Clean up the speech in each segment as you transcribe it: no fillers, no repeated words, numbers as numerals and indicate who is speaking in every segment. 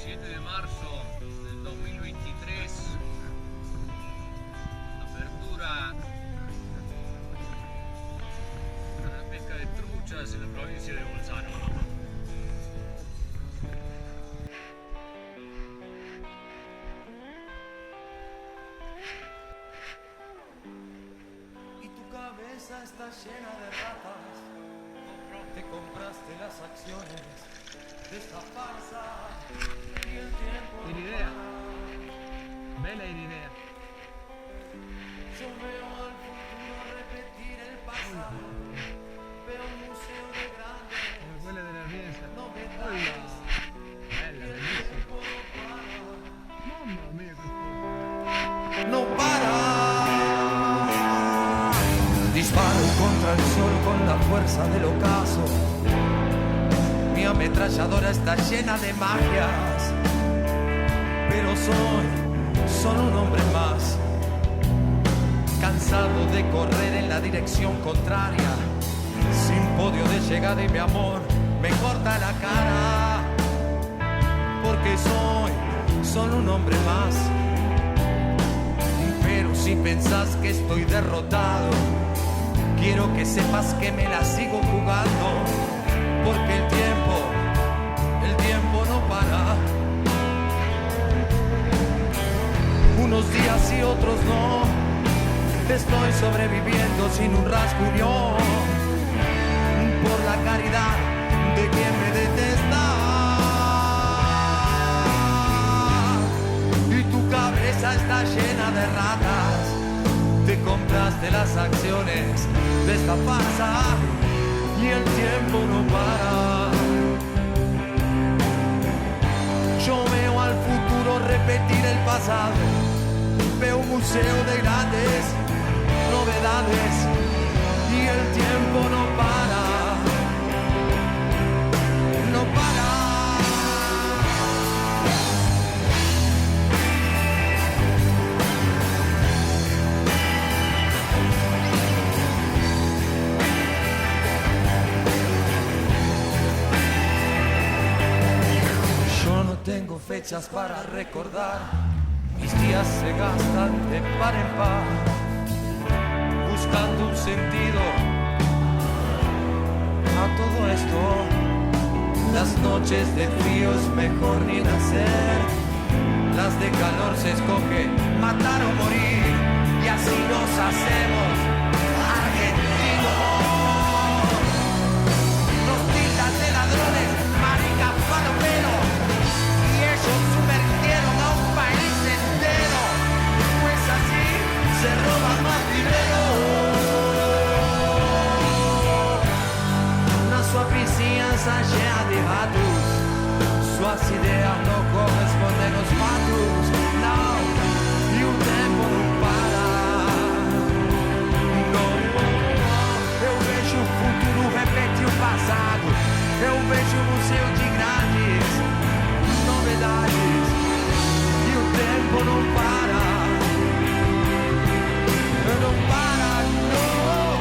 Speaker 1: 7 de marzo del 2023, apertura a la pesca de truchas en la provincia de Bolzano.
Speaker 2: Y tu cabeza está llena de ratas. Te compraste las acciones de esta farsa y el tiempo no
Speaker 1: Iridea.
Speaker 2: para.
Speaker 1: Bella Iridea.
Speaker 2: Yo veo al futuro repetir el pasado. Veo un museo de grandes
Speaker 1: La escuela de la Rienza.
Speaker 2: novedades.
Speaker 1: Bella,
Speaker 2: El
Speaker 1: bellísima.
Speaker 2: tiempo no
Speaker 1: Mamma mia, che
Speaker 2: para. No para. Disparo contra el sol con la fuerza del ocaso. Mi ametralladora está llena de magias, pero soy solo un hombre más, cansado de correr en la dirección contraria, sin podio de llegada y mi amor me corta la cara, porque soy solo un hombre más. Pero si pensás que estoy derrotado, quiero que sepas que me la sigo jugando, porque el tiempo no para. Unos días y otros no, estoy sobreviviendo sin un rasguño, por la caridad de quien me detesta. Y tu cabeza está llena de ratas. Te compraste las acciones de esta farsa y el tiempo no para. Yo veo al futuro repetir el pasado. Veo un museo de grandes novedades y el tiempo no para. No para. Tengo fechas para recordar, mis días se gastan de par en par, buscando un sentido a todo esto. Las noches de frío es mejor ni nacer, las de calor se escoge matar o morir, y así nos hacemos argentinos. Nos tildan de ladrones, marica, palomero. Ellos sumergieron a un país entero, pues así se roba más dinero. Na sua vizinhança cheia de ratos, suas ideias não correspondem aos fatos, não, e o tempo não para. Não, eu vejo o futuro repetir o passado, eu vejo o museu de grandes novedades e o tempo não para, não para, não.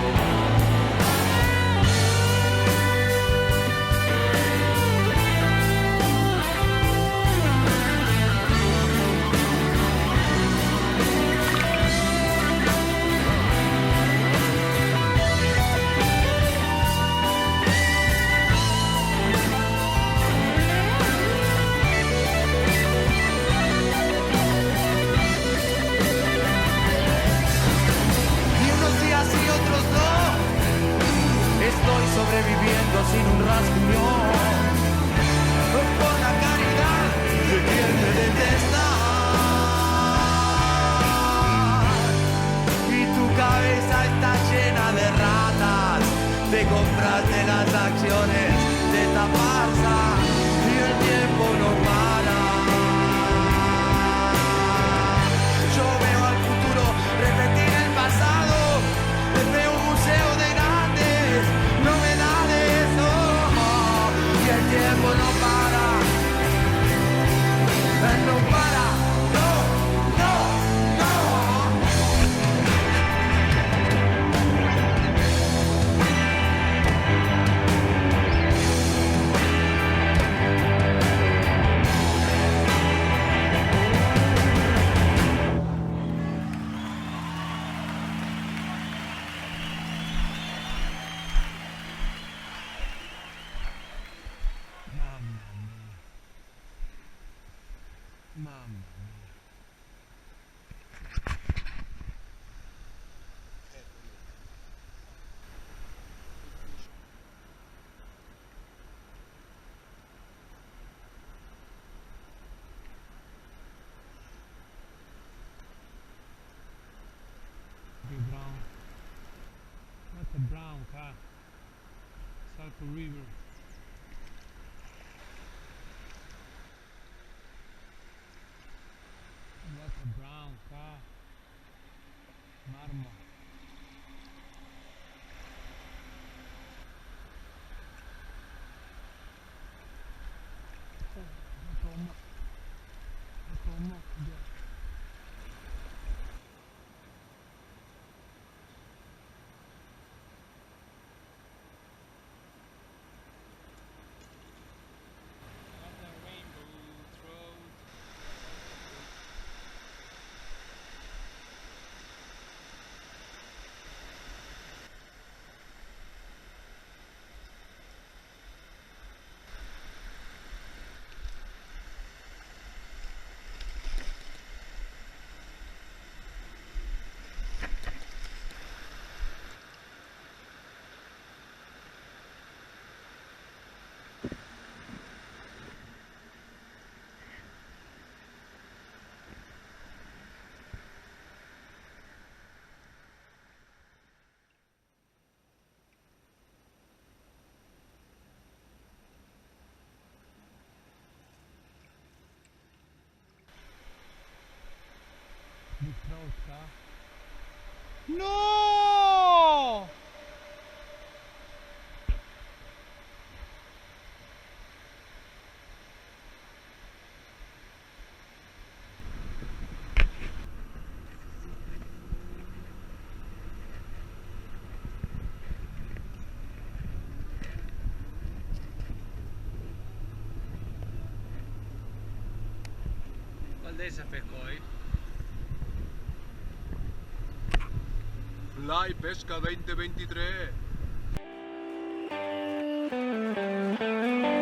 Speaker 2: Estoy sobreviviendo sin un rasguño, por la caridad de quien me detesta. Y tu cabeza está llena de ratas. Te compraste las acciones de esta farsa y el tiempo no para. Yo veo al futuro repetir el pasado. Veo un museo de grandes novedades, oh, y el tiempo no para, no para, no, no, no.
Speaker 3: Mamma mia. Big brown. That's a brown car. Salto River. That's a brown car. Marmo. Big Trout car. No!
Speaker 1: Valdesa Fecoy.
Speaker 4: Fly Pesca 2023.